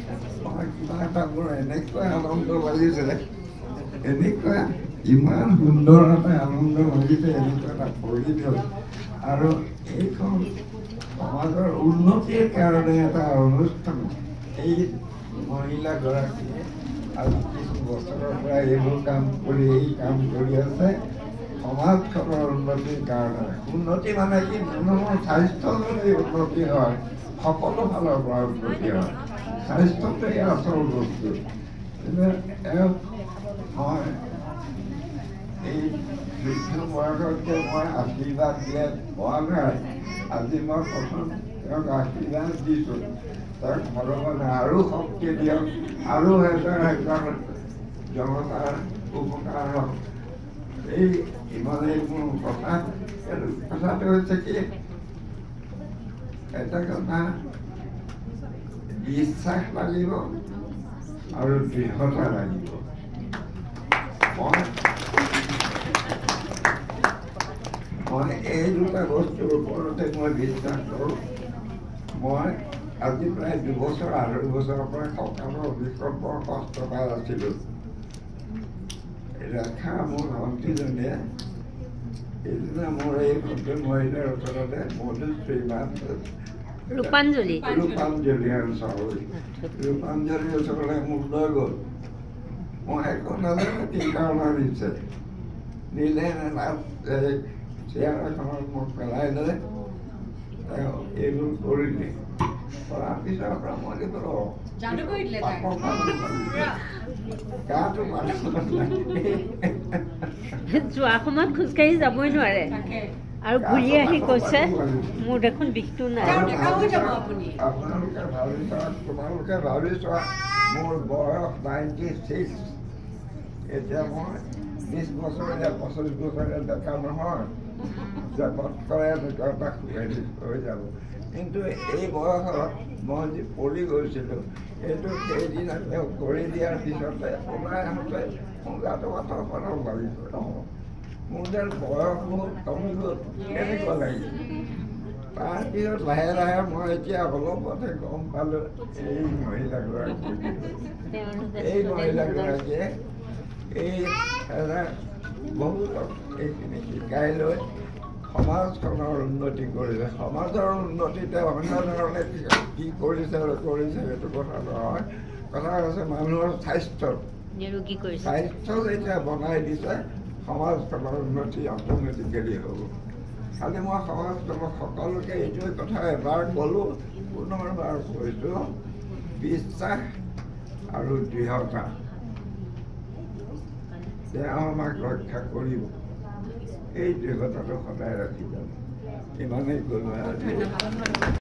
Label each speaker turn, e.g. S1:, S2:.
S1: কিবা এটা মোৰ এনেকুৱা আনন্দ লাগিছে, এনেকুৱা ইমান সুন্দৰ এটা আনন্দ লাগিছে, এনেকুৱা এটা পৰিৱেশ। আৰু এইখন সমাজৰ উন্নতিৰ কাৰণে এটা অনুষ্ঠান। এই মহিলাগৰাকীয়ে আজি কিছু বছৰৰ পৰা এইবোৰ কাম কৰি আছে সমাজখনৰ উন্নতিৰ কাৰণে। উন্নতি মানে কি, মানুহৰ স্বাস্থ্য যদি উন্নতি হয়, সকলো ফালৰ পৰা উন্নতি হয়। স্বাস্থ্যটোৱেই আচল বস্তু। মই এই বৃদ্ধ বয়সতকে মই আশীৰ্বাদ দিয়া পোৱা নাই। আজি মই প্ৰথম তেওঁক আশীৰ্বাদ দিছোঁ। তেওঁক ভগৱানে আৰু শক্তি দিয়ক, আৰু এজন জনতাৰ উপকাৰ হওক। এই ইমানেই মোৰ কথা। কথাটো হৈছে কি, এটা কথা বিশ্বাস লাগিব আৰু দৃঢ়তা লাগিব। মই এই দুটা বস্তুৰ ওপৰতে মই বিশ্বাস কৰোঁ। মই আজি প্ৰায় 2 বছৰ 2.5 বছৰৰ পৰা কঁকালৰ বিষত বৰ কষ্ট পাই আছিলোঁ। ৰেখা মোৰ ভণ্টিজনীয়ে সেইদিনা মোৰ এই ভণ্টি মহিলাৰ ওচৰতে মধুশ্ৰী ৰূপাঞ্জলি ওচৰলৈ মোক লৈ গ'ল। মই একো নাজানো কি কাৰণে নিছে। নিলে চেয়াৰ এখনত মোক পেলাই লৈ তেওঁ এইবোৰ কৰিলে। কৰাৰ পিছৰ পৰা মই দেখোঁ গাটো
S2: যোৱা সময়ত খোজকাঢ়ি যাবই নোৱাৰে আৰু ঘূৰি আহি কৈছে মোৰ দেখোন বিষটো নাই।
S1: তোমালোকে ভাবি চোৱা, মোৰ বয়স 96। এতিয়া মই 20 বছৰীয়া 25 বছৰীয়া ডেকা নহয় যে পটকৰে এনেকুৱা এটা হৈ যাব। কিন্তু এই বয়সত মই যি পৰি গৈছিলোঁ, এইটো সেইদিনা তেওঁ কৰি দিয়াৰ পিছতে ওলাই আহোঁতে মোৰ গাটো অকণমান লাগিছে। মোৰ যেন বয়স বহুত কমি গ'ল কেনেকুৱা লাগিছে। তাৰপিছত লাহে লাহে মই এতিয়া অলপতে গম পালোঁ এই মহিলাগৰাকীয়ে বহুতক এইখিনি শিকাই লৈ সমাজখনৰ উন্নতি কৰিছে। সমাজৰ উন্নতিতে অন্য ধৰণে কি কৰিছে সেইটো কথা নহয়। কথা হৈছে মানুহৰ স্বাস্থ্য যেতিয়া বনাই দিছে, সমাজখনৰ উন্নতি অট'মেটিকেলি হ'ব। খালি মই সমাজখনক সকলোকে এইটোৱে কথা এবাৰ ক'লোঁ, পুনৰবাৰ কৈছোঁ, বিশ্বাস আৰু দৃঢ়তা। তেওঁ আমাক ৰক্ষা কৰিব। এই দৃঢ়তাটো সদায় ৰাখিব। ইমানেই ক'লোঁ।